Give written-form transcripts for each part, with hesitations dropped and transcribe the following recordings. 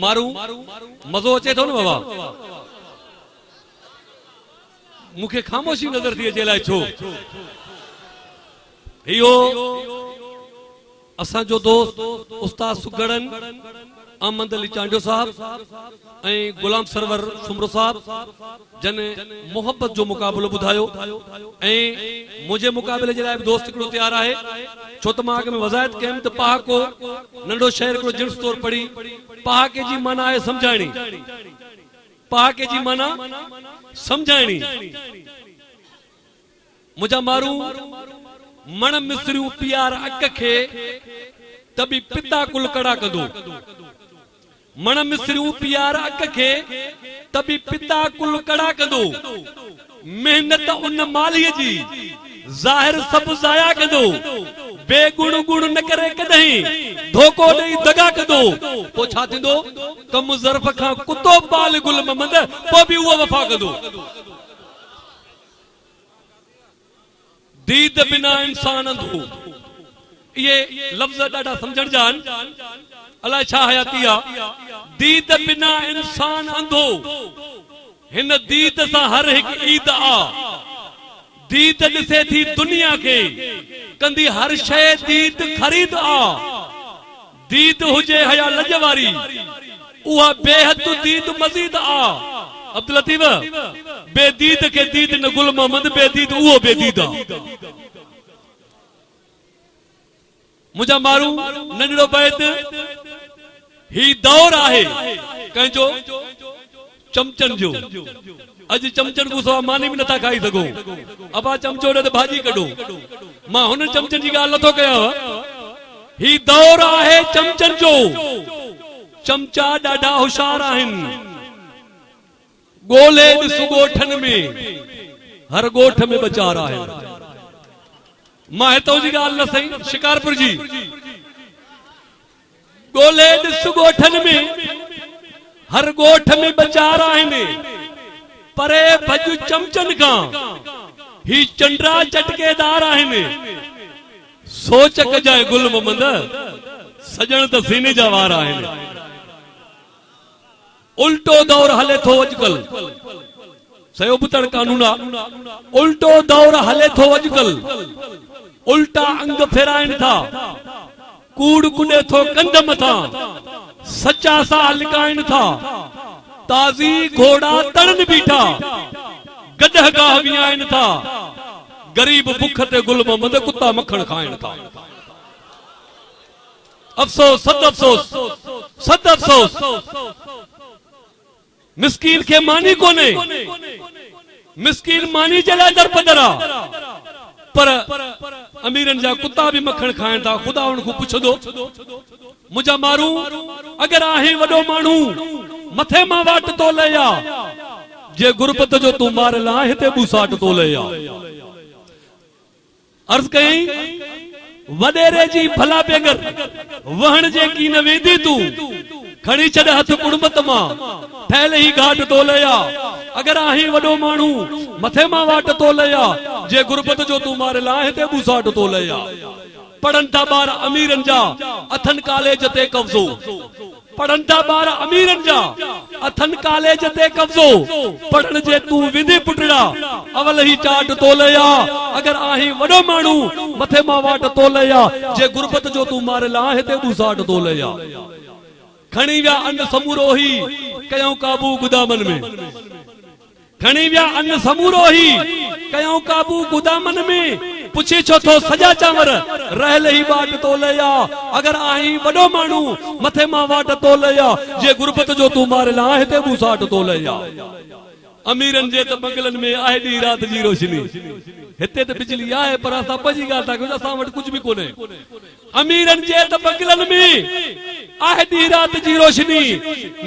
मारू मज़ो अचे थो न बाबा मूंखे ख़ामोशी नज़र थी अचे लाइ छो इहो असांजो दोस्त उस्ताद सुगड़न अहमद अली चांडियो साहब ऐं गुलाम सरवर सुमरो साहब जन मोहब्बत जो मुकाबलो बुधायो ऐं मुझे मुकाबले जे लाइ दोस्त हिकिड़ो तैयार आहे छो त मां अॻ में वज़ाहत कयमि त पहाको नंढो शहर हिकिड़ो जिन्स तौर पढ़ी पहाके जी माना आहे सम्झाइणी पहाके जी माना सम्झाइणी मुंहिंजा मारू मण मिस्रियूं प्यार अक खे तबी पिता कुल कड़ा कंदो मण मिस्रियूं प्यार अक खे तबी पिता कुल कड़ा कंदो मेहनत उन मालीअ जी ज़ाहिर सब ज़ाया कंदो बेगुण गुण न करे कदहीं धोखो ॾेई दगा कंदो पोइ छा थींदो कम ज़र्फ़ खां कुतो बाल गुल ममंद पोइ बि उहो वफ़ा कंदो दीद बिना इंसान अंधो ये लफ्ज़ ॾाढा समझण जा अलाए छा हयाती आ दीद बिना इंसान अंधो हिन दीद सां हर हिकु ईद आ दीद ॾिसे थी दुनिया के कंदी हर शय दीद खरीद आ दीद हुजे हया लज वारी उहा बेहद दीद मजीद आ अब्दुल लतीफ बेदीद के दीद न गुल मोहम्मद बेदीद उहो बेदीद आ मुझा मारू नंढड़ो बैत ही दौर आहे कंहिंजो चमचन जो अज चमचन को सवा मानी भी नथा खाई सघो अबा चमचो ॾे भाॼी कढो मां हुन चमचन जी ॻाल्हि नथो कयां ही दौर आहे चमचन जो चमचा ॾाढा होशियार आहिनि गोले ॾिस ॻोठन में हर ॻोठ में बचार आहे मां हितां जी ॻाल्हि न सही शिकारपुर जी गोले ॾिस ॻोठन में हर ॻोठ में बचार आहिनि परे भज चमचन खां ही चंडरा चटकेदार आहिनि सोच कजाए गुल मोहम्मद सजण त सीने जा वार आहिनि उल्टो दौर हले थो अॼुकल्ह सयो बुतड़ कानून आ उल्टो दौर हले थो अॼुकल्ह उल्टा अंग फेराइनि था कूड़ कुॾे थो कंध मथां सचा सा लिकाइनि था ताज़ी घोड़ा तड़न बीठा गदह गाह वियाइनि था गरीब भुख ते गुल मोहम्मद कुत्ता मक्खण खाइनि था अफसोस सद अफसोस मिस्कीन के मानी कोने मिस्कीन मानी जे लाइ दरपदरा पर अमीरन जा कुत्ता भी मक्खण खाइनि था खुदा उनको पुछदो मुझा मारू अगर आहे वडो मानू मथे मां वाट तो ले आ जे गुरबत जो तू मार ला हिते बूसाट तो ले आ अर्ज कई वडेरे जी भला बेगर वहण जे की न वेंदी तू खणी छड़ हथ कुड़मत मां ठहल ही घाट तो ले आ अगर आहे वडो मानू मथे मां वाट तो ले आ जे गुरबत जो तू मार ला हिते बूसाट तो ले आ पढ़न था बार अमीरन जा अथन कॉलेज ते कब्जो पढ़न था बार अमीरन जा अथन कॉलेज ते कब्जो पढ़न जे तू विधि पुटड़ा अवल ही चाट तो ले आ अगर आहे वडो मानू मथे मां वाट तो ले आ जे गुरबत जो तू मार ला हिते बूसाट तो ले आ खणी विया अन समूरो ही कयूं काबू गुदामन में खणी विया अन समूरो ही कयूं काबू गुदामन में पुछी छो थो सजा चांवर रहल ही बाट तो ले आ अगर आई वडो मानू मथे मां वाट तो ले आ जे गुरबत जो तू मार ला हिते बूसाट तो ले आ अमीरन जे त बंगलन में आहे दी रात जी रोशनी हिते त बिजली आहे पर असां पंहिंजी ॻाल्हि था कयूं असां वटि कुझु बि कोन्हे अमीरन जे त बंगलन में आहे दी रात जी रोशनी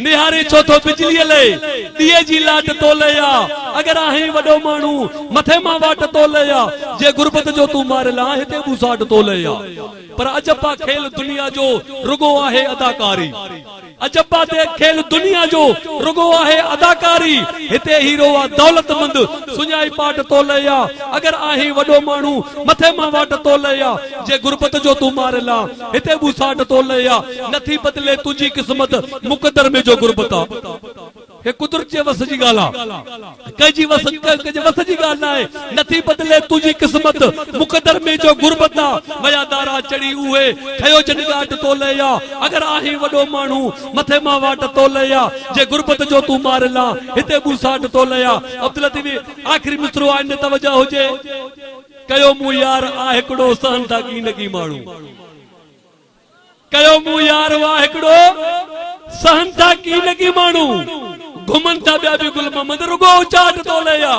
निहारे छो थो बिजली ले दिए जी लाट तो ले आ अगर आहे वडो मानू मथे मां वाट तो ले आ जे गुरबत जो तू मार ला हिते बूसाट तो ले आ पर अजबा खेल दुनिया जो रुगो आहे अदाकारी अजबा दे खेल दुनिया जो रुगो आहे अदाकारी हिते हीरो आ दौलतमंद सुञाई पाट तो लया अगर आही वडो मानू मथे मां वाट तो लया जे गुरबत जो तू मारला हिते बुसाट तो लया नथी बदले तुझी किस्मत मुकद्दर में जो गुरबता हे कुदरत जे वस जी गाला कजी वस जी गाल ना है नथी बदले तुझी किस्मत मुकद्दर में जो गुरबता मयादारा चढ़ी उहे खयो जनगाट तो लया अगर आही वडो मानू मथे मां वाट तो लया जे गुरबत जो तू मारला हिते बुसाट तो लया अब्दुल लतीफ आखिरी मिसरो आने तवज्जो होजे कयो मु यार आ एकड़ो सहन था की नगी मानू कयो मु यार वा एकड़ो सहन था की नगी मानू घुमन था बिया भी गुल मोहम्मद रुगो चाट तो लया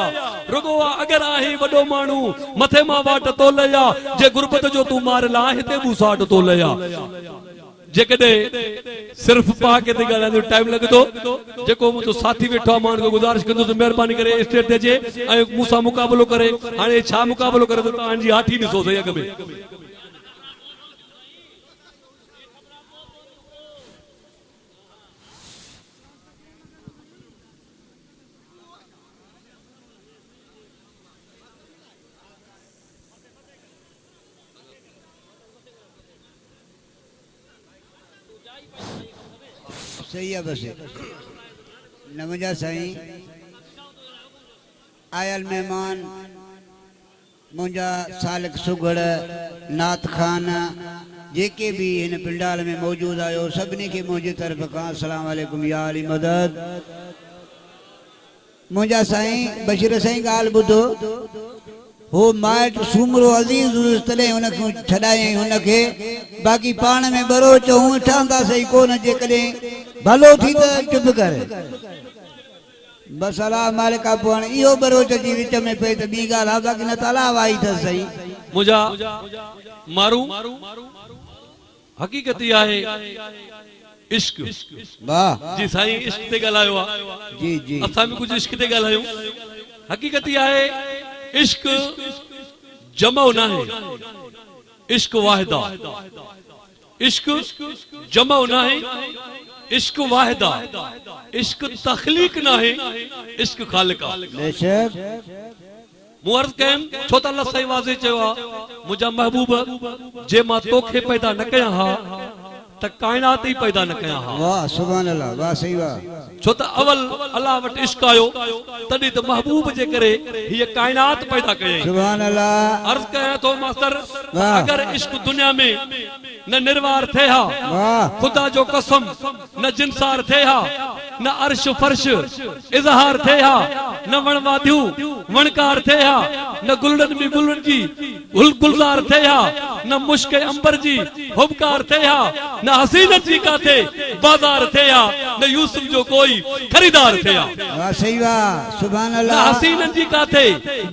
रुगो अगर आही वडो मानू मथे मां वाट तो लया जे गुरबत जो तू मारला हिते बुसाट तो लया जेकॾे सिर्फ पा के ते गाला टाइम लगदो जेको मुतो साथी वेठो मान को गुजारिश कंदो तो मेहरबानी करे स्टेज ते जे ऐं मूंसा मुकाबलो करे हाने छा मुकाबलो करे तो तां जी हाथी ॾिसो सही अॻ में सही है बस नमजा साईं आयल मेहमान मुंजा सालिक सुगड़ नात खान जेके भी इन पिंडाल में मौजूद आयो सबनी के मुझे तरफ का अस्सलाम वालेकुम या अली मदद मुंजा साईं बशीर साईं गाल बुधो हो माइट सूमरो अजीज तले उनखे छडाए उनखे बाकी पान में बरो चऊं ठंदा सही कोन जे कदे भलो थी त चुप कर बस अल्लाह मालिका पण इहो बरो जी विच में पे त बी गाल बाकी न ताला वाई थ सही मुजा मारू हकीकत आहे इश्क वाह जी साईं इश्क ते गलायो जी जी असां भी कुछ इश्क ते गलायो हकीकत आहे इश्क जमो ना है इश्क वाहिदा इश्क जमो ना है इश्क वाहिदा इश्क तखलीक ना है इश्क खालिका बेशक मुअर्ज कयन छो त अल्लाह सही वाज़े चवा मुजा महबूब जे मा तोखे पैदा न कया हा त कायनात ही पैदा न कया हा वाह सुभान अल्लाह वाह सही वाह छो त अवल अल्लाह वट इश्क आयो तदी त महबूब जे करे ये कायनात पैदा कये सुभान अल्लाह अर्ज कया तो मास्टर वाह अगर इश्क दुनिया में न निर्वार थे हा वाह खुदा जो कसम न जिनसार थे हा न अर्श फर्श इजहार थे हा न वणवादियू वणकार थे हा न गुलड़न भी गुलड़न जी गुलजार थे हा न मुश्क अंबर जी हुबकार थे हा न हसीनत जी का थे बाजार थे हा न यूसुफ जो कोई खरीदार थे हा वाह सही वाह सुभान न अल्लाह हसीनत जी का थे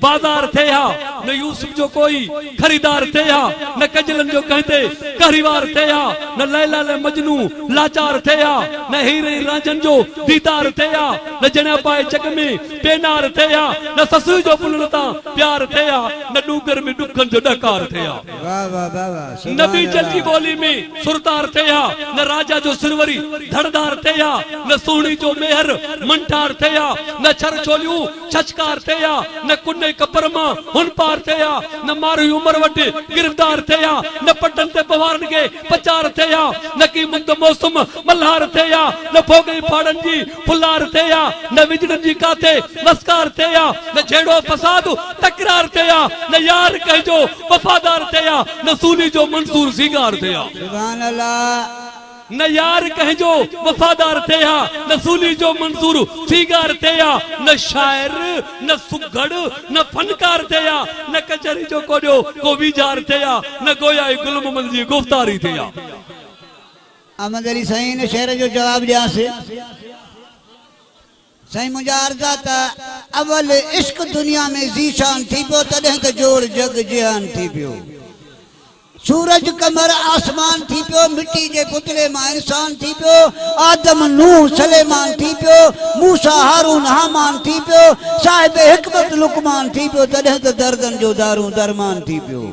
बाजार थे हा न यूसुफ जो कोई खरीदार थे हा न कजलन जो कहते कहरीवार थे हा न लैला ले मजनू लाचार थे हा न हीरे रांझन जो दीदार थे हा न जना पाए जग में बेनार थे हा न ससु जो पुलता प्यार थे हा न डूगर में दुखन जो डकार थे हा वाह वाह वाह वाह नबी जल्दी बोली में सुरतार थे हा न राजा जो सिरवरी धड़दार थे हा न सोनी जो मेहर मंटार थे हा न छर छोलियूं छचकार थे हा न कुन्ने कपर मां हुन पार थे हा न मारी उमर वट गिरफ्तार थे हा न पटन ते बवारन के पचार थे हा न की मुक्त मौसम मल्हार थे हा न भोगई फाड़न जी फुलार थे हा न विजड़न जी काथे वस्कार थे हा न छेड़ो फसाद तकरार थे हा न यार कहजो वफादार थे हा न सूली जो मंसूर सिगार थे हा सुभान अल्लाह न यार कहजो वफादार थे हा न सूली जो मंसूर सिगार थे हा न शायर न सुगड़ न फनकार थे हा न कचहरी जो कोडियो को विजार थे हा न गोया गुल मोहम्मद जी गुफ्तारी थे हा अहमद अली साईं ने शेर जो जवाब दिया से साईं मुझा अर्जा था अवल इश्क दुनिया में जीशान थी पियो तॾहिं त जोड़ जग जिहान थी पियो सूरज कमर आसमान थी पियो मिट्टी के पुतले मां इंसान थी पियो आदम नूह सलेमान थी पियो मूसा हारून हामान थी पियो साहिब हिकमत लुकमान थी पियो तॾहिं त दर्दन जो दारू दरमान थी पियो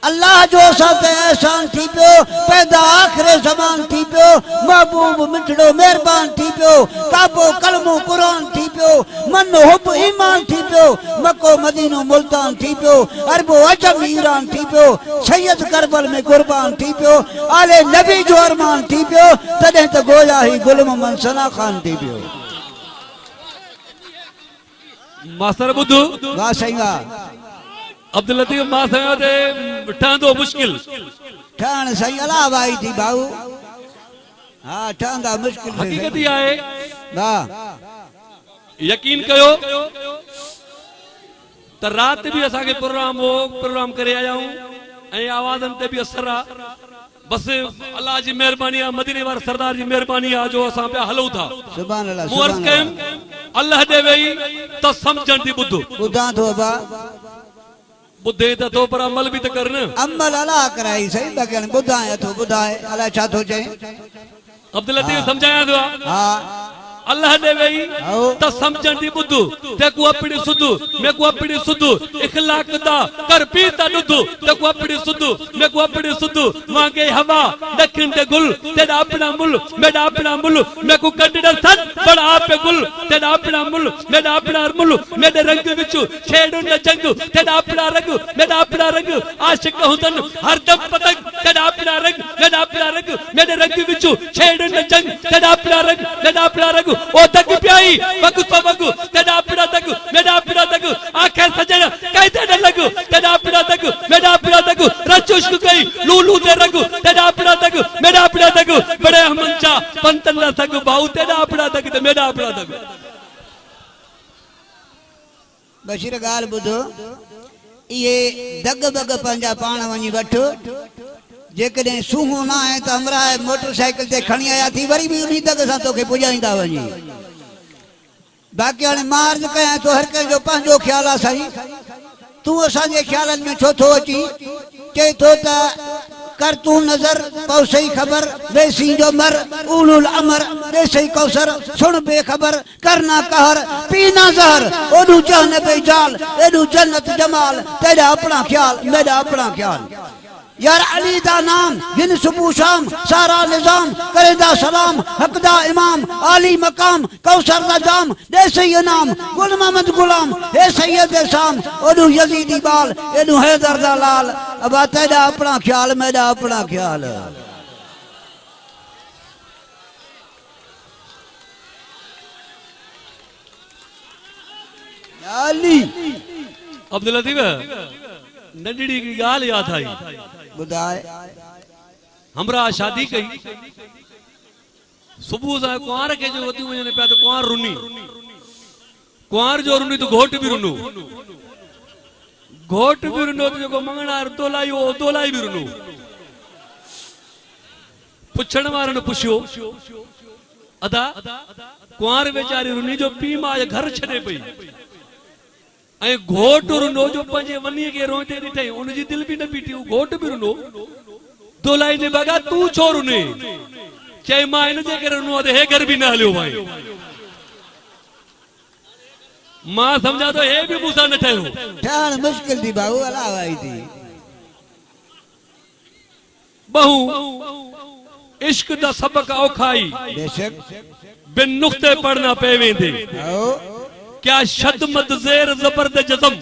अल्लाह जो साथ एहसान थी पियो पैदा आखिर ज़मान थी पियो महबूब मिठड़ो मेहरबान थी पियो काबो कलमो कुरान थी पियो मन हुब ईमान थी पियो मक्को मदीनो मुल्तान थी पियो अरबो अजम ईरान थी पियो सैयद करबल में कुर्बान थी पियो आले नबी जो अरमान थी पियो तॾहिं त गोया ही गुल मोहम्मद सना खान थी पियो। मास्टर बुद्धू वाह सही वाह अब्दुल लतीफ मां सां ते ठहंदो मुश्किल ठहण सही अला भाई थी भाऊ हाँ ठहंदा मुश्किल हकीकत ही आहे वाह यकीन कयो त रात भी असांखे प्रोग्राम करे आया आहियूं ऐं आवाज़न ते भी असर आहे बस अल्लाह जी मेहरबानी आहे मदीने वारे सरदार जी मेहरबानी आहे जो असां पिया हलूं था सुभान अल्लाह मुअर्ज़ कयमि अल्लाह दे वेई त सम्झण थी ॿुध ॿुधां थो बा ॿुधे त थो पर अमल बि त कर न अमल अला कराई सही बगन ॿुधाए थो ॿुधाए अला छा थो चए अब्दुल लतीफ सम्झायां थो हाँ अल्लाह दे वेई त सम्झण थी ॿुध तेकू अपनी सुध मेकू अपनी सुध इखलाक दा कर पी ता दुध तेकू अपनी सुध मेकू अपनी सुध मांगे हवा दखिन दे गुल तेरा अपना मुल मेरा अपना मुल मेकू कंडड़ सन बड़ा आप गुल तेरा अपना मुल मेरा अपना मुल मेरे रंग विच छेड़ो न जंग तेरा अपना रंग मेरा अपना रंग आशिक हुंदन हर दम पतंग तेरा अपना रंग मेरा अपना रंग मेरे रंग विच छेड़ो न जंग तेरा अपना रंग मेरा अपना रंग ओ तक प्याई वगु तो वगु तेरा अपना तक मेरा अपना तक आंखें सजन कहते न लगु तेरा अपना तक मेरा अपना तक रचुश्क गई लूलू दे रंग तेरा अपना तक मेरा अपना तक बड़े हमंचा पंतन न तक बाऊ तेरा अपना तक ते मेरा अपना तक बशीर गाल बुधो ये दग बग पंजा पाण वनी वठ जेकॾहिं सूहो ना है तो हमरा मोटरसाइकिल ते खणी आया थी वरी भी उन्हीं तक सां तोखे पुॼाईंदा वञी बाक़ी हाणे मार्ज कयां तो हर कंहिंजो पंहिंजो ख्याल आहे साईं तूं असांजे ख्यालनि में छो थो अची चए थो त कर तू नजर पौ सही खबर बेसी जो मर उलुल अमर दे सही कौसर सुन बेखबर करना कहर पीना जहर ओडू चाहने बेजाल एडू जन्नत जमाल तेरा अपना ख्याल मेरा अपना ख्याल यार अली दा नाम जिन सुबह शाम सारा निजाम करेदा सलाम हकदा इमाम आली मकाम कौसर दा जाम दे सही नाम गुल मोहम्मद गुलाम हे सैयद शाम ओडू यजीदी बाल एडू हैदर दा लाल अब तेरा अपना ख्याल मेरा अपना ख्याल अली अब्दुल लतीफ नंढड़ी की गाल याद आई बुधाए हमरा शादी कई सुबह से कुंवार के जो वती वने पे तो कुंवार रुनी कुंवार जो रुनी तो घोट भी रुनो तो जो मंगना तोलाई भी रुनो पुछण वारन पुछियो अदा कुंवार बेचारी रुनी जो पी मां घर छड़े पई ऐं घोट रुनो जो पंहिंजे वनी के रोते ॾिठई उनजी दिल भी न बीठी घोट भी रुनो दोलाई ने बगा तू छो रुने चई मां इन जे करे रुनो हे घर भी न हलियो भाई मां समझा तो हे भी मूसा न ठहियो ठहण मुश्किल थी भाऊ अला आई थी बहु इश्क दा सबक औखाई बेशक बिन नुक्ते पढ़ना पे वेंदे क्या शद मद ज़ेर ज़बर दे जज़म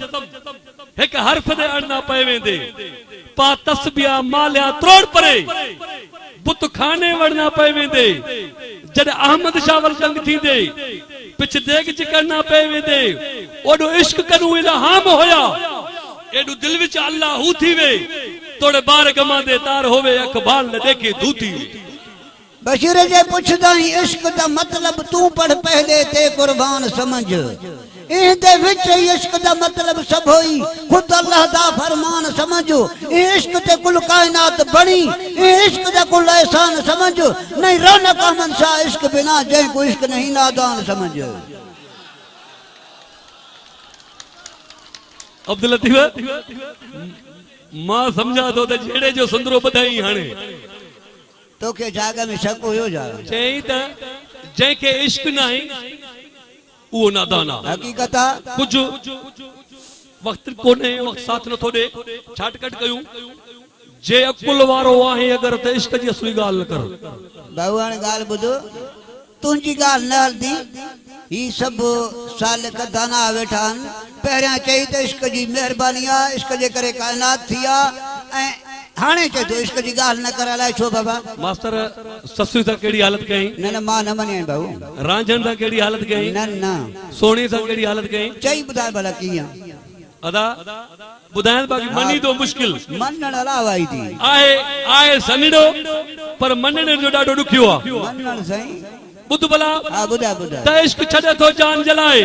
एक हर्फ दे अड़ना पे वेंदे पा तस्बिया मालिया त्रोड़ परे बुत खाने वड़ना पे वेंदे जद अहमद शाह वल जंग थींदे पिछ देग चिकड़ना पे वेंदे ओडो इश्क कनु इल्हाम होया एडो दिल विच अल्लाह हू थी वे तोड़े बार गमा दे तार होवे अखबाल न देखे दूती बशीर जे पुछदा इश्क दा मतलब तू पढ़ पहले ते कुर्बान समझ इहदे विच इश्क दा मतलब सब होई खुद अल्लाह दा फरमान समझ इश्क ते कुल कायनात बनी इश्क दा कुल एहसान समझ नहीं रौनक अहमद शाह इश्क बिना जै को इश्क नहीं नादान समझ अब्दुल लतीफ मां समझा तो ते जेड़े जो सुंदरो बधाई हाने तो के जागा में शक हो जा चई त जै के इश्क नहीं वो नादाना हकीकत कुछ वक्त कोने वक्त साथ न थोड़े छाटकट कयूं जे अकुल वारो आहे अगर त इश्क जी असली गाल न कर। बाबू हाणे ॻाल्हि ॿुधो, तुंहिंजी ॻाल्हि न हलंदी। ही सभु साल कदाना वेठा आहिनि। पहिरियां चई त इश्क जी महिरबानी आहे, इश्क जे करे काइनात थी आहे, ऐं हाणे चए थो इश्क जी ॻाल्हि न कर। अलाए छो बाबा? मास्टर ससु सां कहिड़ी हालत कई? न न मां न मञाई बाबू। रांझण सां कहिड़ी हालत कई? न न। सोणी सां कहिड़ी हालत कई? चई ॿुधाए भला कीअं? अदा ॿुधाइण बाक़ी मनी तो मुश्किल। मञण अलावा आई थी आहे सनीड़ो, पर मञण जो ॾाढो ॾुखियो आहे। मञण साईं। ॿुध भला। हा ॿुधाए ॿुधाए। त इश्क छॾे थो जान जलाए।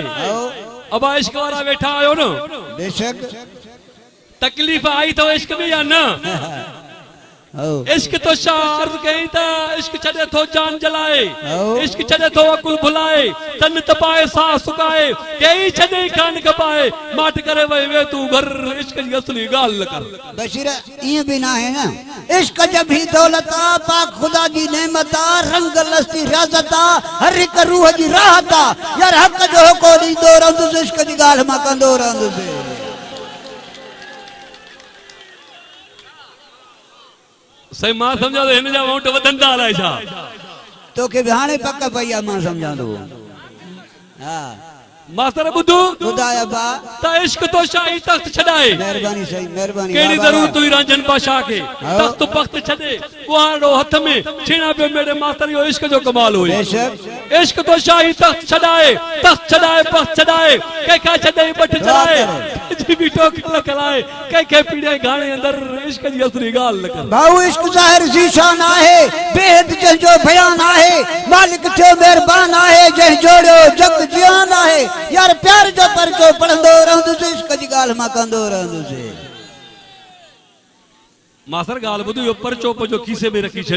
अबा इश्क वारा वेठा आयो न? बेशक। तकलीफ़ आई तो इश्क में या न? इश्क तो छा अर्ज़ कई त इश्क छॾे थो जान जलाए, इश्क छॾे थो अकुल भुलाए, तन तपाए साह सुकाए, कई छॾे कान कपाए, माट करे वई वे तू घर। इश्क जी असली ॻाल्हि न कर। बशीर ईअं बि न आहे न। इश्क जब ही दौलत आ, पाक खुदा जी नेमत आ, रंग लस्ती रियाज़त आ, हर हिक रूह जी राहत आ। यार हक़ जो हुको ॾींदो रहंदुसि, इश्क जी ॻाल्हि मां कंदो रहंदुसि। सही मां समझा तो हिन जा वोट वधनि था अलाए छा। तोखे बि हाणे पक पई आहे मां सम्झां थो। हा मास्टर ॿुधो ॿुधाए बा त इश्क तो शाही तख्त छॾाए। महिरबानी सही महिरबानी। कहिड़ी ज़रूरत हुई रांझन बादशाह खे तख्त पख्त छॾे कुहाड़ो हथ में छीणा पियो मेरे मास्टर। इहो इश्क जो कमाल हुई। इश्क तो शाही तख्त छॾाए, तख्त छॾाए पख्त छॾाए, कंहिंखां छॾे बठ चढ़ाए, जी बि टोक लखलाए, कंहिंखे पीड़े गाणे अंदरि। इश्क जी असली ॻाल्हि न कर भाऊ। इश्क ज़ाहिर ज़ीशान आहे, बेहद जंहिंजो बयान आहे, मालिक थियो महिरबान आहे, जंहिं जोड़ियो जग जियान आहे। यार प्यार जो परचो पढ़ंदो रहंदुसि, इश्क जी ॻाल्हि मां कंदो रहंदुसि। मास्टर ॻाल्हि ॿुधो, इहो परचो पंहिंजो खीसे में रखी छॾ।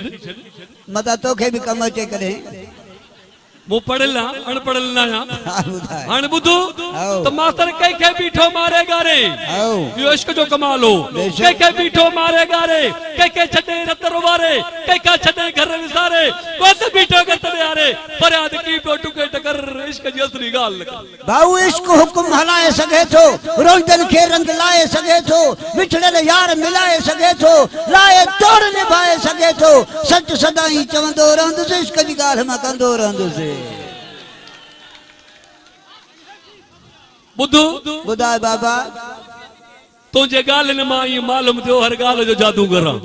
मता तोखे बि कम अचे कॾहिं। मूं पढ़ियल आहियां, अनपढ़ियल न आहियां। हाणे ॿुधो त मास्टर कंहिंखे बीठो मारे गारे, इहो इश्क जो कमाल हो। कंहिंखे बीठो मारे गारे, कंहिंखे छॾे रत रुवारे, कंहिंखां छॾे घर विसारे, कोत बीठो गत ॾियारे, फरियाद की पियो टुके टकर। इश्क जी असली ॻाल्हि न कर भाऊ। इश्क हुकुम हलाए सघे थो, रोज़नि खे रंग लाए सघे थो, विछड़ियल यार मिलाए सघे थो, लाए तोड़ निभाए सघे थो। सच सदाई चवंदो रहंदुसि, इश्क जी ॻाल्हि मां कंदो रहंदुसि। ॿुधो ॿुधाए बाबा। तुंहिंजे ॻाल्हियुनि मां इहो मालूम थियो हर ॻाल्हि जो जादूगर आहे।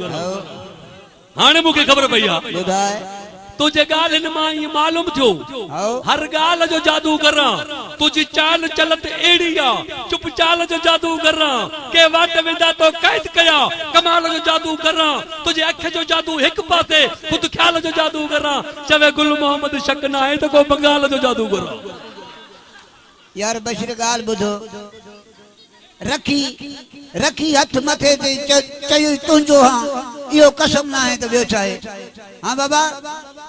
हाणे मूंखे ख़बर पई आहे। ॿुधाए। तुंहिंजे ॻाल्हियुनि मां इहो मालूम थियो हर ॻाल्हि जो जादूगर आहे। तुंहिंजी चाल चलत अहिड़ी आहे, चुप चाल जो जादूगर आहे। के वाट वेंदा तो क़ैद कया, कमाल जो जादूगर आहे। तुंहिंजे अख जो जादू हिकु पासे, ख़ुदि ख़्याल जो जादूगर आहे। चवे गुल मोहम्मद शक न आहे त को बंगाल जो जादूगर आहे। यार बशीर ॻाल्हि ॿुधो। रखी रखी हथ मथे ते चई तुंहिंजो हाँ, इहो कसम न आहे त ॿियो छा आहे? हाँ बाबा,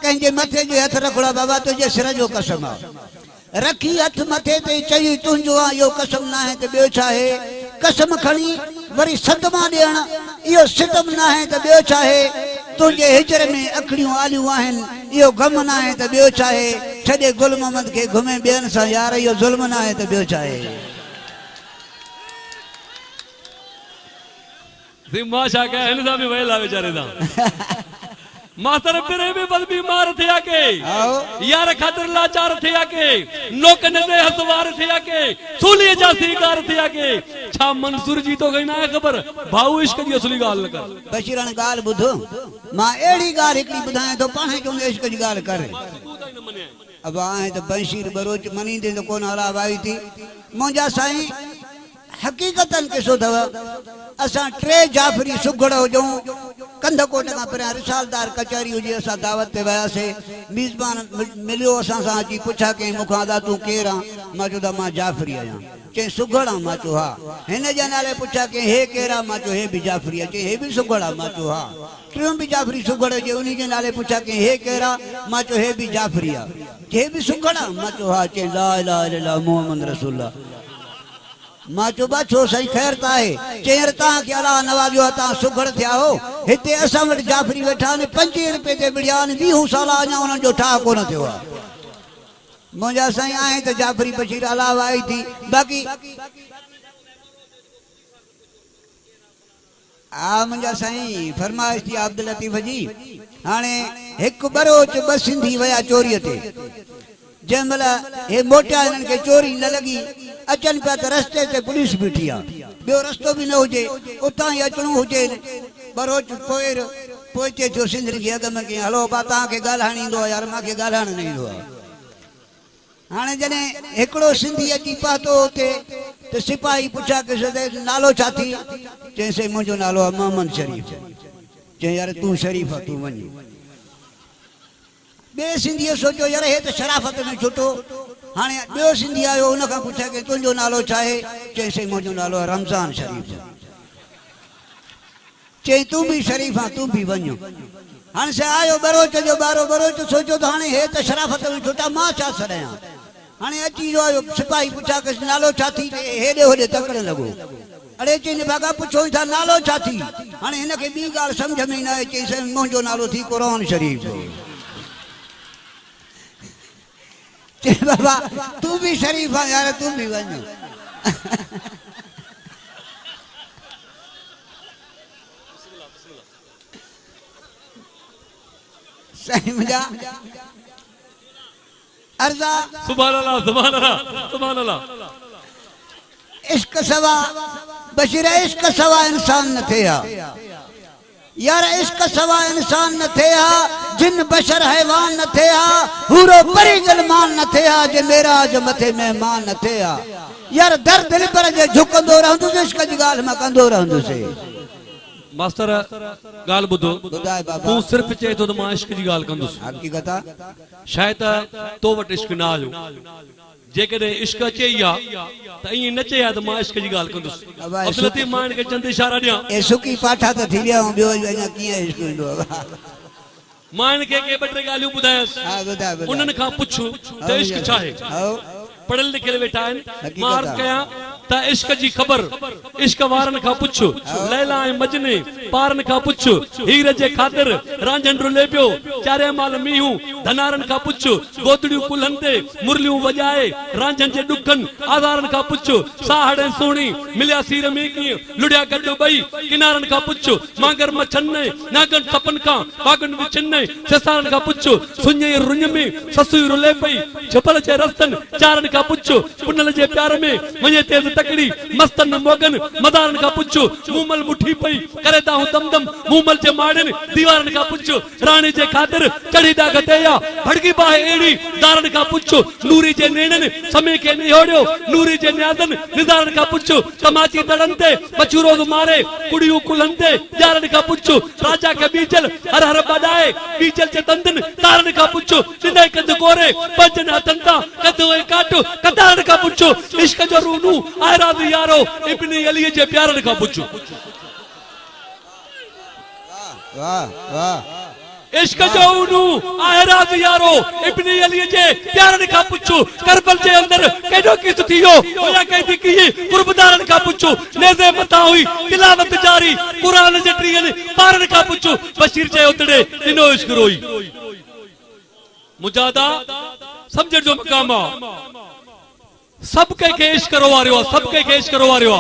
कंहिंजे मथे जो हथ रखड़ा बाबा, तुंहिंजे सिर जो कसम आहे। रखी हथ मथे ते चई तुंहिंजो हाँ, इहो कसम न आहे त ॿियो छा आहे? कसम खणी वरी सदमा ॾियण, इहो सितम न आहे त ॿियो छा आहे? तुंहिंजे हिजर में अखड़ियूं आलियूं आहिनि, इहो गम न आहे त ॿियो छा आहे? छॾे गुल मोहम्मद खे घुमे ॿियनि सां, यार इहो ज़ुल्म न आहे त ॿियो छा आहे? मां छा कयां, हिन सां बि वयल आहे वीचारे सां। मास्तर पिरे में बद बीमार थिया के, यार ख़ातिर लाचार थिया के, नोकन ते हसवार थिया के, सूलीअ जा सीकार थिया के। छा मंसूर जी तो गई ना है खबर? भाऊ इश्क जी असली ॻाल्हि न कर। बशीर हाणे ॻाल्हि ॿुधो, मां अहिड़ी ॻाल्हि हिकिड़ी ॿुधायां थो, पाणे चवंदो इश्क जी ॻाल्हि कर। अब आहे त बशीर बरोच मञींदे त कोन हलाव आई थी। मुंहिंजा साईं हक़ीक़तन किसो अथव, असां टे जाफ़री सुघड़ हुजूं, कंधकोट खां पहिरियां रिसालदार कचहरी हुजे, असां दावत ते वियासीं। मेज़बान मिलियो असां सां, अची पुछा कई मूंखां दा तूं केरु आहे? मां चयो मां जाफ़री आहियां। चई सुघड़ आहे? मां चयो हा। हिन जे नाले पुछा कई हे केरु आहे? मां चयो हे बि जाफ़री आहे। चई हे बि सुघड़ आहे? मां चयो हा। टियों बि जाफ़री सुघड़ हुजे, उन जे नाले पुछा कई हे केरु आहे? मां चयो हे बि जाफ़री आहे। हे बि सुघड़ आहे? मां चयो हा। चई ला इलाहा इल्लल्लाह मुहम्मद रसूलुल्लाह। मां चयो बा छो साईं ख़ैर त आहे? चई तव्हांखे अलाह नवाज़ियो आहे, तव्हां सुघड़ थिया हो। हिते असां वटि जाफ़री वेठा आहिनि, 25 रुपए ते विड़िया आहिनि, 20 साल अञा उन्हनि जो ठाह कोन थियो आहे। मुंहिंजा साईं आहे त जाफ़री बशीर अलाह आई थी। बाक़ी आ मुंहिंजा साईं फरमाइश थी अब्दुल लतीफ़ जी हाणे हिकु बरोच ॿ सिंधी विया चोरीअ ते जंहिं महिल हे मोटिया हिननि खे चोरी न लॻी अचनि पिया त रस्ते ते पुलिस बीठी आहे ॿियो रस्तो बि न हुजे उतां ई अचिणो हुजे बरोच पोइ थियो सिंधियुनि खे अॻ में कीअं हलो पा तव्हांखे ॻाल्हाइण ईंदो आहे यार मूंखे ॻाल्हाइण न ईंदो आहे हाणे जॾहिं हिकिड़ो सिंधी अची पहुतो हुते त सिपाही पुछा कि नालो छा थी चईंसि मुंहिंजो नालो आहे मोहम्मद शरीफ़ चई यार तूं शरीफ़ आहे तूं वञ ॿिए सिंधीअ सोचियो यार हे त शराफ़त में छुटो हाणे ॿियो सिंधी आयो हुन खां पुछिया कि तुंहिंजो नालो छा आहे चईंसि मुंहिंजो नालो आहे रमज़ान शरीफ़ चई तूं बि शरीफ़ आहे तूं बि वञ हाणे से आयो बरोच जो ॿारो बरोच सोचियो त हाणे हे त शराफ़त में छुटा मां छा सॾायां हाणे अची जो आयो सिपाही पुछा कि नालो छा थी हेॾे होॾे तकड़े लॻो अड़े चई भागा पुछो था नालो छा थी हाणे हिनखे ॿी ॻाल्हि सम्झ में न आहे चई मुंहिंजो नालो थी क़ुरान शरीफ़ चई बाबा तूं बि शरीफ़ आहे यार तूं बि वञ साईं मुंहिंजा अर्ज़ा सुभान अल्लाह सुभान अल्लाह सुभान अल्लाह इश्क सवा बशीर इश्क सवा इंसान न थे यार इश्क सवा इंसान न थे जिन बशर हैवान न थे हूरो परी गलमान न थे जे मेरा जो मथे मेहमान न थे यार दर दिल पर जे झुकंदो रहंदुसि इश्क जी ॻाल्हि मां कंदो रहंदुसि मास्टर ॻाल्हि ॿुधो ॿुधाए बाबा तूं सिर्फ़ चए थो त मां इश्क जी ॻाल्हि कंदुसि हक़ीक़त शायदि तो वटि इश्क न आयो जेकॾहिं इश्क अचे ई आहे त ईअं न चए त मां इश्क जी ॻाल्हि कंदुसि अब्दुल लतीफ़ मां हिनखे चंद इशारा ॾियां ए सुकी पाठा त थी विया ॿियो अञा कीअं इश्क ईंदो मां हिनखे के ॿ टे ॻाल्हियूं ॿुधायसि हा ॿुधाए उन्हनि खां पुछ त इश्क छा आहे पढ़ियल लिखियल वेठा आहिनि मां अर्ज़ कयां त इश्क जी ख़बर इश्क वारनि खां पुछ लैला ऐं मजनू पारनि खां पुछ हीर जे ख़ातिर रांझन रुले पियो चारे माल मीहूं धनारनि खां पुछ गोदड़ियूं कुल्हनि ते मुरलियूं वॼाए रांझन जे ॾुखनि आज़ारनि खां पुछ साहड़ ऐं सोणी मिलिया सीर में कीअं लुड़िया गॾु ॿई किनारनि खां पुछ मांगर मछनि नागनि खपनि खां बागनि विछनि सेसारनि खां पुछ सुञे रुञ में ससु रुले पई छपल जे रस्तनि चारनि खां पुछ पुनल जे प्यार में वञे तेज़ तकड़ी मस्तन मोगन मदारन का पुछ मूमल मुठी पई करे ता हूं दमदम मूमल जे माड़न दीवारन का पुछ रानी जे खातिर चढ़ी दा गतेया भड़की बाहे एड़ी दारन का पुछ नूरी जे नेणन समय के निहोड़ियो नूरी जे न्यादन निदारन का पुछ तमाची तड़नते बचूरोज मारे कुड़ियों कुलंते जारन का पुछ राजा के बीचल हर हर बदाए बीचल जे तंदन तारन का पुछ जिने कद कोरे पंजन हतंता कदवे काटो कतारन का पुछ इश्क जो रूनू आयराद यारो इब्ने अली जे प्यारन का पुछ वाह वाह इश्क जो रूनू आयराद यारो इब्ने अली जे प्यारन का पुछ करबल जे अंदर केडो किस थियो होया कहती की कुर्बदारन का पुछ नेज़े मता हुई तिलावत जारी कुरान जे ट्रियन पारन का पुछ बशीर जे उतड़े दिनो इश्क रोई मुजादा समझ जो मकाम सब के इश्क रोवारियो सब के इश्क रोवारियो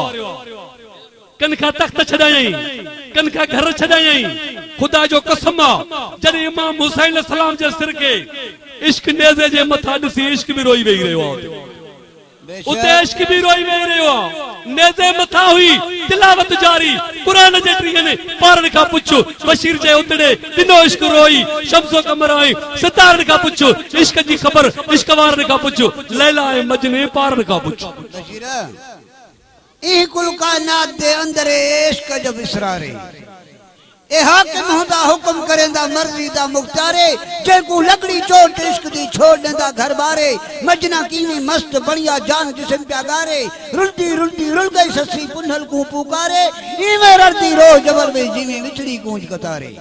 कन का तख्त छडाई कन का घर छडाई खुदा जो कसम जने इमाम हुसैन अलैहि सलाम जे सिर के इश्क नेज़े जे मथा दसी इश्क भी रोई वेई रहियो उते इश्क भी रोई वेई रहियो नेज़े मथा हुई तिलावत जारी कुरान जे ट्रियने पारन का पुछ बशीर जे उतड़े दिनो इश्क रोई शम्सो कमर आई सितारन का पुछ इश्क जी खबर इश्क वारन का पुछ लैला ए मजनू पारन का पुछ बशीर ई कुल कायनात दे अंदर इश्क जो विसरारे ए हाकिम हुंदा हुक्म करेंदा मर्जी दा मुख्तारे जेको लकड़ी चोट इश्क दी छोड़ देंदा घर बारे मजना कीनी मस्त बढ़िया जान जिस्म प्यागारे रुलती रुलती रुल गई ससी पुनल को पुकारे इवे रड़ती रो जबर में जीवे विछड़ी गूंज कतारे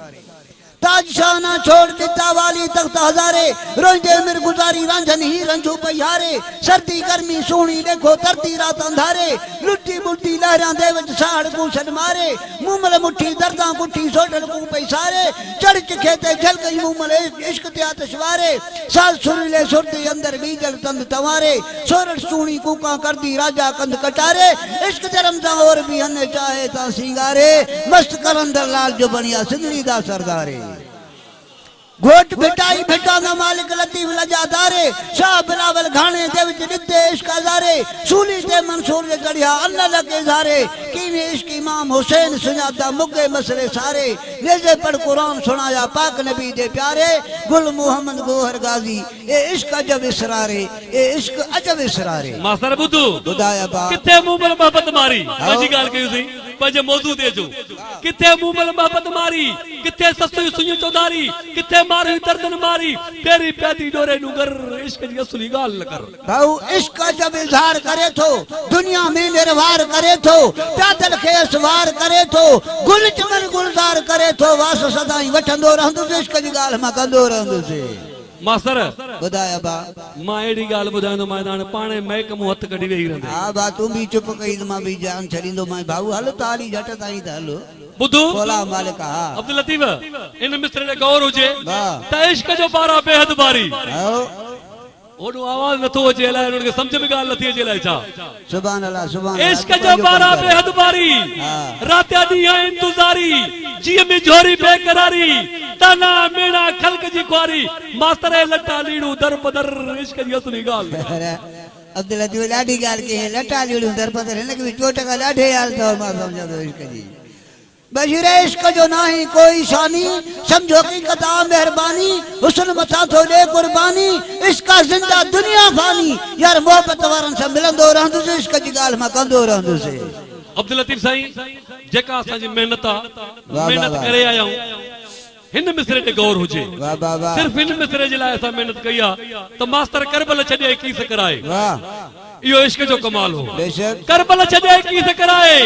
ताज शाना छोड़ दिता वाली तख्त हजारे रोंदे मिर गुजारी रांझन ही रंझू पहारे सर्दी गर्मी सोनी देखो तरती रात अंधारे लुटी बुटी लहरां दे विच साड़ कूसड़ मारे मुमल मुट्ठी दर्दां गुट्ठी सोडल को पैसारे चढ़ खेते जल गई मुमल इश्क ते आतशवारे साल सुरीले सुरती अंदर बीजल तंद तवारे सोरठ सूणी कूका करदी राजा कंद कटारे इश्क जरम दा और भी हने चाहे ता सिंगारे मस्त करंदर लाल जो बनिया सिंगड़ी दा सरदारे घोट भिटाई भिटाना मालिक लतीफ लजादारे शाह बिलावल घाने दे विच दिते इश्क हजारे सूली ते मंसूर दे गड़िया अल्लाह लगे जारे कीने इश्क इमाम हुसैन सुनादा मुगे मसले सारे नेजे पढ़ कुरान सुनाया पाक नबी दे प्यारे गुल मोहम्मद गोहर गाजी ए इश्क अजब इसरारे ए इश्क अजब इसरारे मास्टर बुद्धू बुधाया बा किथे मुंह मोहब्बत मारी बाजी गाल कयो सी पंहिंजे मौजू ते अचो किथे मुंह मोहब्बत मारी किथे ससु सुई चौधारी किथे मारी दर्दन मारी तेरी प्यादी डोरे नुगर इश्क जी असली गाल न कर भाऊ इश्क जब इजहार करे थो दुनिया में निर्वार करे थो प्यादल के असवार करे थो गुल चमन गुलजार करे थो वास सदाई वठंदो रहंदो इश्क जी गाल मां कंदो रहंदो से मास्टर बुधाया बा मां एड़ी गाल बुधाईंदो मां हाणे पाणे महक मुंह हथ कढी वेही रहंदे हां बा तू भी चुप कई मां भी जान छड़ींदो मां भाऊ हल ताली झट ताई त हलो बुधू बोला मालिक हा अब्दुल लतीफ इन मिस्र ने गौर हुजे त इश्क जो पारा बेहद बारी ओडो आवाज नथो अचे लाए उनके समझ में गाल नथी अचे लाए छा सुभान अल्लाह सुभान इश्क जो पारा बेहद बारी रात्या दी इंतजारी जी में झोरी बेकरारी तना मेरा खलक जी ख्वारी मास्टर लटा लीड़ू दर बदर इश्क जी असली गाल अब्दुल लतीफ लाडी गाल के लटा लीड़ू दर बदर है कि चोट का लाडे हाल तो मां समझा दो इश्क जी बशीर इश्क जो नाही कोई शानी समझो की कदा मेहरबानी हुस्न मथा थो दे कुर्बानी इश्क जिंदा दुनिया फानी यार मोहब्बत वारन से मिलंदो रहंदो से इश्क जी गाल मां कंदो रहंदो से अब्दुल लतीफ साईं जेका असा जी मेहनत करे आया हूं हिन मिसरे ते गौर हुजे वाह वाह वाह सिर्फ हिन मिसरे जे लाए असा मेहनत कई आ तो मास्टर करबल छडे की से कराए वाह यो इश्क जो कमाल हो बेशक करबल छडे की से कराए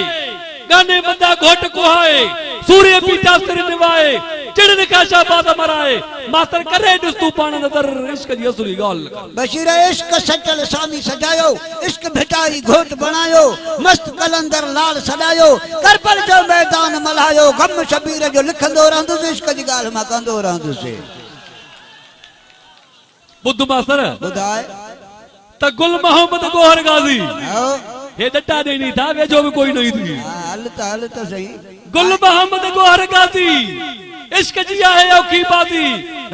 गाने बंदा घोट कुहाए सूर्य पीता सिर निवाए चिड़ निकाशा बात मराए मास्टर करे दुस्तू पान नजर इश्क जी असली गाल बशीर इश्क सचल सामी सजायो इश्क भिटाई घोट बनायो मस्त कलंदर लाल सदायो करबल जो मैदान मलायो गम शबीर जो लिखंदो रहंदो इश्क जी गाल मां कंदो रहंदो से बुद्ध मास्टर बुधाए त गुल मोहम्मद गोहर गाजी ये डटा देनी था वे जो भी कोई नहीं थी हल तो सही गुल मोहम्मद गोहर गाजी इश्क जी आहे औखी बादी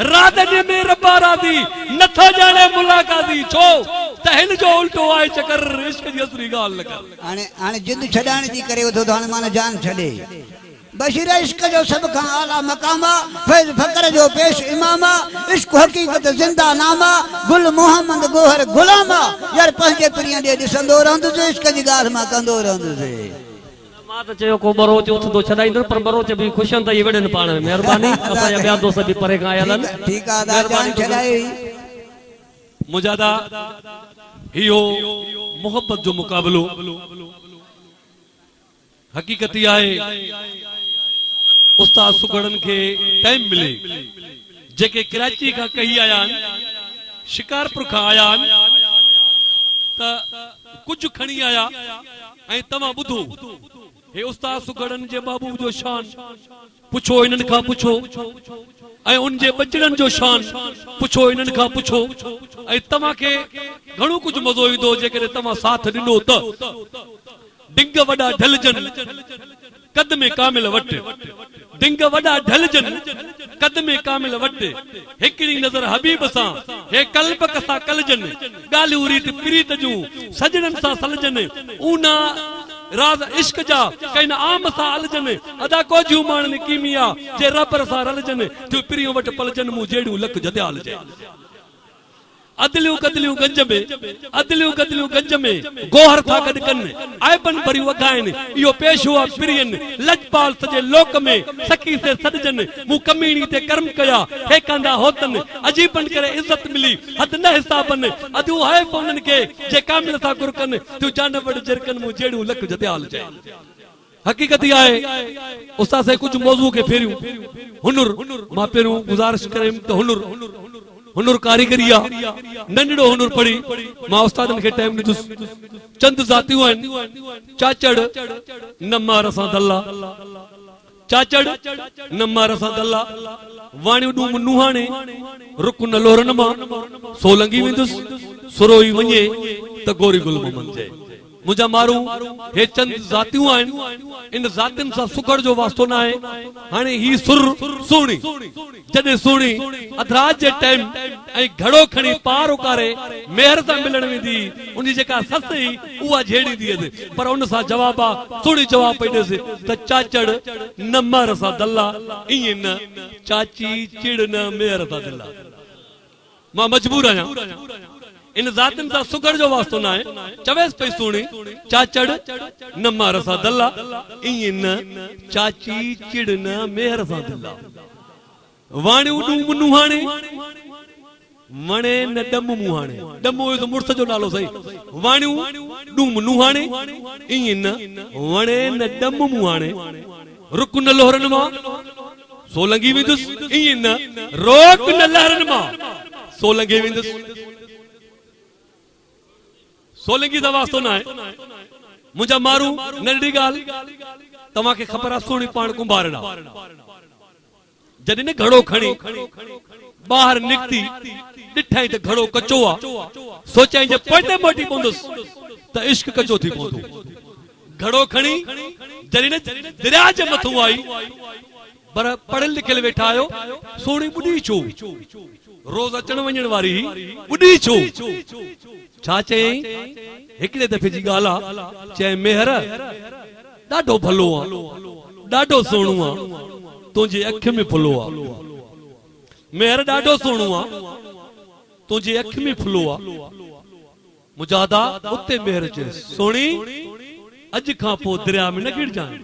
रात में रब्बा रादी नथो जाने मुलाकाती छो त हिन जो उल्टो आए चक्कर इश्क जी असली गाल न कर हाणे जिंद छडाण जी करे तो हाणे माने जान छडे बशीर इश्क जो सब का आला मकामा फैज फकर जो पेश इमामा इश्क हकीकत जिंदा नामा गुल मोहम्मद गोहर गुलामा यार पंजे पिरियां दे दिसंदो रहंदो इश्क जी गाल मां कंदो रहंदो से मां त चयो को बरोच उथंदो छॾाईंदो पर बरोच बि ख़ुशि त इहे वॾनि पाण में महिरबानी असां जा ॿिया दोस्त बि परे खां आयल आहिनि ठीक आहे जान छॾाई मुजादा हियो मोहब्बत जो मुकाबलो हकीकत आहे उस्ताद सुगड़न के टाइम मिले जेके कराची का कही आया शिकारपुर का आया त कुछ खणी आया ऐं तमा बुधो हे उस्ताद सुगड़न जे बाबू जो शान पुछो इनन का पुछो ऐं उन जे बचड़न जो शान पुछो इनन का पुछो ऐं तमा के घणो कुछ मजो ईंदो जेकॾहिं तमा साथ ॾिनो त डिंग वडा ढलजन कद में कामिल वट डिंग वडा ढलजन कद में कामिल वट हिकड़ी नजर हबीब सा हे कल्ब कसा कलजन गालियूं रीत प्रीत जूं सजनन सा सलजन ऊना राज इश्क जा कइन आम सा अलजन अदा को जू मानन कीमिया जे रबर सा रलजन तू प्रियो वट पलजन मु जेड़ू लक जदयाल जे अदलियूं गदलियूं गंज में गोहर था गड कन आयबन भरी वगाइन यो पेश हुआ प्रियन लजपाल सजे लोक में सखी से सदजन मु कमीणी ते कर्म कया हे कंदा होतन अजीबन करे इज्जत मिली हद न हिसाबन अदू है फोनन के जे कामिल सा गुरकन तू जान वड जरकन मु जेड़ू लक जदयाल जे हकीकत ही आए उस्ताद से कुछ मौजू के फेरियूं हुनुर मां पेरू गुजारिश करें तो हुनुर कारीगरी आ नंढड़ो हुनुर पढ़ी मां उस्तादन के टाइम ॾिठुस चंद ज़ातियूं आहिनि चाचड़ नम्मा रसां दल्ला चाचड़ नम्मा रसां दल्ला वाणियूं डूम नुहाणे रुकन लोरन मां सोलंगी वेंदुस सुरोई वञे त गोरी गुल मंजे मुझा मारू हे चंद ज़ातियूं आहिनि इन ज़ातियुनि सां सुखड़ जो वास्तो न आहे हाणे ही सुर सुणी जॾहिं सुणी अधरात जे टाइम ऐं घड़ो खणी पार उकारे मेहर सां मिलण वेंदी उन जेका सस हुई उहा झेड़ींदी हुअसि पर उन सां जवाब आहे सुणी जवाब पई ॾेसि त चाचड़ न महर सां दल्ला ईअं न चाची चिड़ न मेहर सां दल्ला मां मजबूर आहियां इन ज़ातियुनि सां सुखड़ जो वास्तो न आहे चवेसि पई सुणी चाचड़ न महर सां दल्ला ईअं न चाची चिड़ न मेहर सां दल्ला वाणियूं डूम नुहाणे वणे न डम मुहाणे डम हुयो त मुड़स जो नालो सही वाणियूं डूम नुहाणे ईअं न वणे न डम मुहाणे रुक न लोहरनि मां सोलंगी वेंदुसि ईअं न रोक न लहरनि मां सोलंगी वेंदुसि सोलंगी सां वास्तो न आहे मुंहिंजा मारू नंढड़ी ॻाल्हि तव्हांखे ख़बर आहे सुहिणी पाण कुंभारड़ा जॾहिं न घड़ो खणी ॿाहिरि निकिती ॾिठई त घड़ो कचो आहे सोचाई जे पोइते मोटी पवंदुसि त इश्क कचो थी पवंदो घड़ो खणी जॾहिं न दरिया जे मथां आई पर पढ़ियल लिखियल वेठा आहियो सोणी ॿुॾी छो रोज़ अचण वञण वारी ॿुॾी छो छा चयईं हिकिड़े दफ़े जी ॻाल्हि आहे चयईं मेहर ॾाढो भलो आहे ॾाढो सुहिणो आहे तुंहिंजी अखि में फुलो आहे मेहर ॾाढो सुहिणो आहे तुंहिंजी अखि में फुलो आहे मुजादा उते मेहर चयसि सोणी अॼु खां पोइ दरिया में न गिरजांइ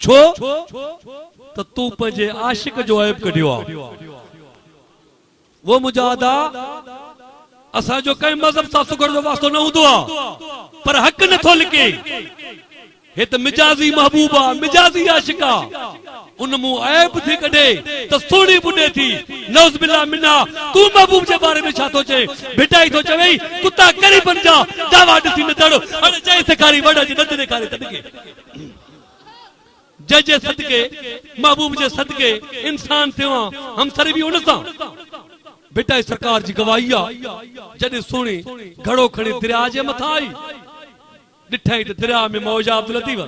छो त तूं पंहिंजे आशिक जो ऐब कढियो आहे वो मुजादा असांजो कंहिं मज़हब सां सुखड़ जो वास्तो न हूंदो आहे पर हक़ नथो लिके हे त मिजाज़ी महबूब आहे मिजाज़ी आशिक आहे उन मूं ऐब थी कढे त सोणी ॿुॾे थी नौज़ बिल्लाह मिन्ना तूं महबूब जे बारे में छा थो चए भिटाई थो चवई कुता करी बन जा दावा ॾिसी न दड़ हाणे चए सेखारी वॾा जी नंढ ॾेखारे तॾहिं जे सदके महबूब जे सदके इंसान थियो हम सर भी उन सां बेटा सरकार जी गवाही आहे जॾहिं सुणी घड़ो खणी दरिया जे मथां आई ॾिठई त दरिया में मौजा अब्दुल लतीफ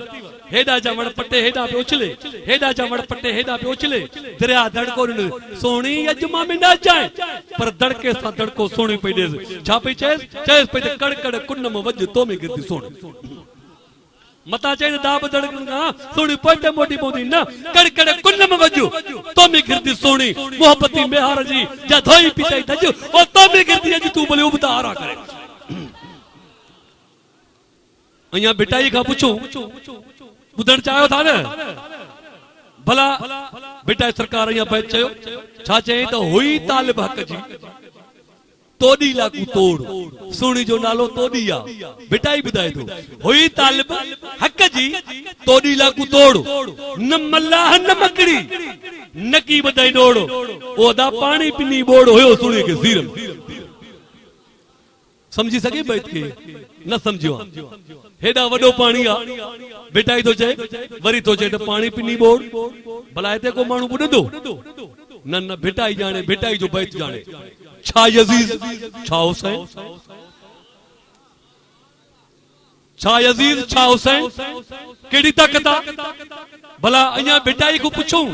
हेॾा जा वण पटे हेॾा पियो उछले हेॾा जा वण पटे हेॾा पियो उछले दरिया धड़को ॾिनो सोणी अॼु मां में न अचाए पर दड़के सां दड़को सोणी पई ॾेसि छा पई चएसि पई त कड़कड़ कुन में वॼ तो में गिरदी सोणी मता चई दाब दड़का सोणी पोइते मोटी पवंदी न कड़कड़ कुन में वॼ तो में गिरदी सोणी मोहब्बती मेहार जी जा धोई पीतई धज ओ तो में गिरदी अॼु तूं भले उबता आरा करे अञा बिटाई खां पुछो ॿुधण चाहियो था न भला बेटा सरकार अञा बैत चयो छा चई त हुई तालिब हक़ जी तोड़ी लाकू तोड़ सोणी जो नालो तोड़ी आ बिटाई ॿुधाए थो हुई तालिब हक़ जी तोड़ी लाकू तोड़ न मल्लाह न मकड़ी नकी ॿधाई डोड़ ओदा पानी पिनी बोड़ हुयो सोणी खे ज़ीर समझी सके बैत के न समझो हेॾा वॾो पाणी आ बेटाई तो चए वरी तो चए त पानी पिनी बोड़ भला हिते को माण्हू ॿुधंदो न न बेटाई जाने बेटाई जो बैत जाने छा यजीज छा हुसैन छा यजीज छा हुसैन केड़ी ताकत आ भला अञा बेटाई को पुछूं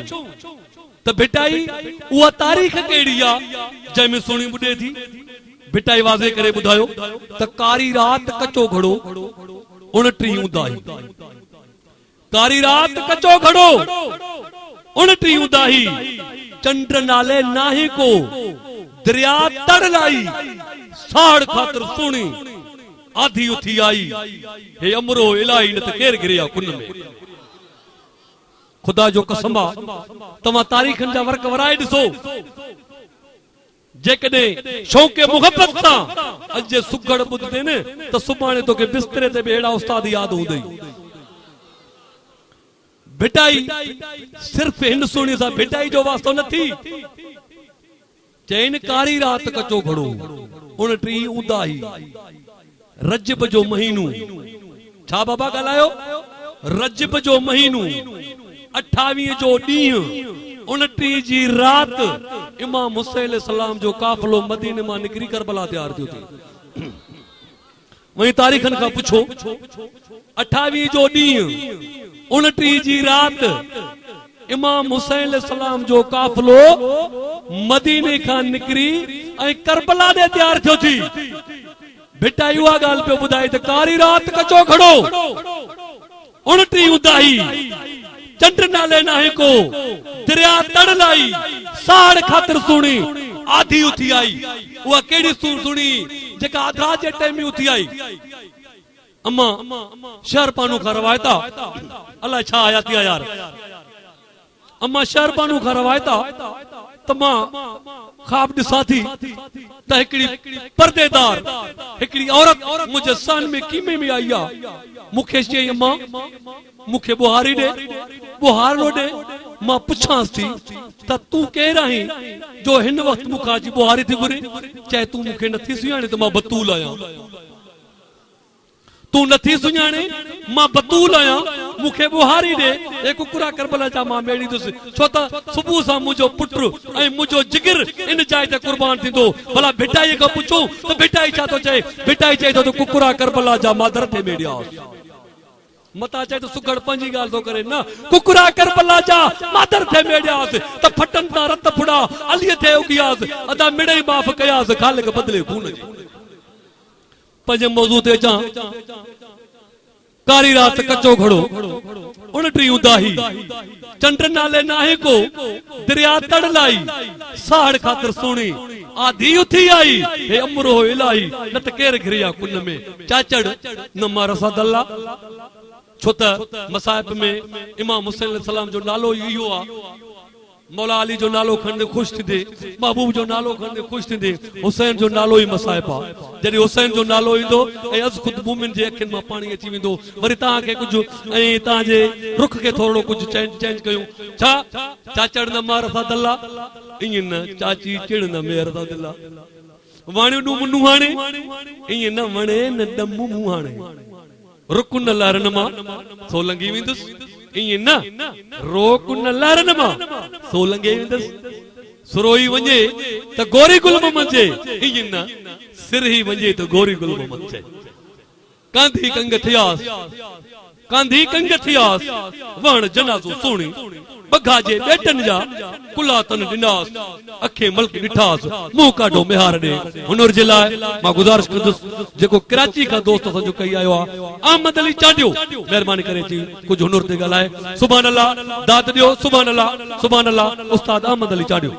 त बेटाई उहा तारीख़ केड़ी आ जंहिंमें सोणी ॿुधे थी बिटाई वाज़े करे ॿुधायो त कारी रात कचो घड़ो 29 उदाही कारी रात कचो घड़ो 29 उदाही चंद्र नाले नाही को दरिया तड़ लाई साड़ खातर सुणी आधी उथी आई हे अमरो इलाही न त केर गिरिया कुन में खुदा जो कसम आ तव्हां तारीख़नि जा वर्क वराए ॾिसो जेकॾहिं शौक़े मुहब्बत सां अॼु सुखड़ ॿुधंदे न त सुभाणे तोखे बिस्तरे ते बि अहिड़ा उस्ताद यादि हूंदई भिटाई सिर्फ हिन सुणी सा भिटाई जो वास्तो न थी चैन कारी रात कचो घड़ो 29 उदाही रजब जो महीनो छा बाबा ॻाल्हायो रजब जो महीनो 28 जो ॾींहुं 29 जी रात इमाम हुसैन सलाम जो काफ़िलो मदीने मां निकिरी करबला तैयार थियो थी वही तारीखन का पुछो 28 जो ॾींहुं 29 जी रात इमाम हुसैन सलाम जो काफ़िलो मदीने खां निकिरी ऐं करबला ॾे तैयार थियो थी भिटाई उहा ॻाल्हि पियो ॿुधाए त कारी रात कचो खड़ो 29 उदाही चंड नाले नाहे को दरिया तड़ लाई साड़ खातिर सुणी आधी उथी आई उहा कहिड़ी सुणी जेका आधा जे टाइम में उथी आई अम्मा शहर पानू खां रवायता अलाए छा आया थी यार अम्मा शहर पानू खां रवायता त मां ख्वाब ॾिसां थी त हिकिड़ी पर्देदार हिकिड़ी औरत मुंहिंजे सन में कीमे में आई आहे मूंखे चई अम्मा मूंखे बुहारी ॾे बुहारो ॾे मां पुछांसि थी त तूं केरु आहीं जो हिन वक़्तु मूंखां अची बुहारी थी घुरे चए तूं मूंखे नथी सुञाणे त मां बतूल आहियां तू नथी सुञाणे मां बतूल आहियां मूंखे बुहारी ॾे ए कुकुरा करबला जा मां मेड़ी दुसि छो त सुबुह सां मुंहिंजो पुटु ऐं मुंहिंजो जिगर इन जाइ ते कुर्बान थींदो भला भिटाई खां पुछो त भिटाई छा थो चए भिटाई चए थो त कुकुरा करबला जा मां दर ते मेड़िया मता चए तो सुगड़ पंजी गाल तो करे ना कुकुरा करबला जा मादर थे मेड़ियास त फटन ता रत फुड़ा अली थे उगियास अदा मिड़े माफ कयास खालिक बदले खून जी पंज मौजू ते जा कारी रात कच्चो घड़ो 29 उदाही चंड नाले नाहे को दरिया तड़ लाई साड़ खातिर सुणी आधी उथी आई हे अमरो इलाही न त केर घिरिया कुन में चाचड़ न मारसा दल्ला छो त मसाइब में इमाम हुसैन सलाम जो नालो इहो आ मौला अली जो नालो खंड खुश थी महबूब जो नालो खंड खुश थी हुसैन जो नालो ही मसाइब आ जॾहिं हुसैन जो नालो ईंदो ऐं अज़ खुद मोमिन जे अखियुनि मां पाणी अची वेंदो वरी तव्हांखे कुझु ऐं तव्हांजे रुख खे थोरो कुझु चेंज कयूं छा चाचड़ न मार सा दल्ला ईअं न चाची चिड़ न मेर सा दिला वाणियूं ॾूम नुहाणे ईअं न वणे न ॾमू मुहाणे रुकुन लहरन मां सो लंगी वेंदुसि ईअं न रोकुन लहरन मां सो लंगे वेंदुसि सुरोई वञे त गोरी गुलम मंझे ईअं न सिर ही वञे त गोरी गुलम मंझे कांधी कंग थियास वण जनाज़ो सुणी बघा जे बेटन जा कुलातन ॾिनास अखे मल्क ॾिठास मुंह काढो मिहार ॾे हुनर जे लाइ मां गुज़ारिश कंदुसि जेको कराची खां दोस्त असांजो कई आयो आहे अहमद अली चाडियो महिरबानी करे अची कुझु हुनर ते ॻाल्हाए सुभान अल्लाह दाद ॾियो सुभान अल्लाह उस्ताद अहमद अली चाडियो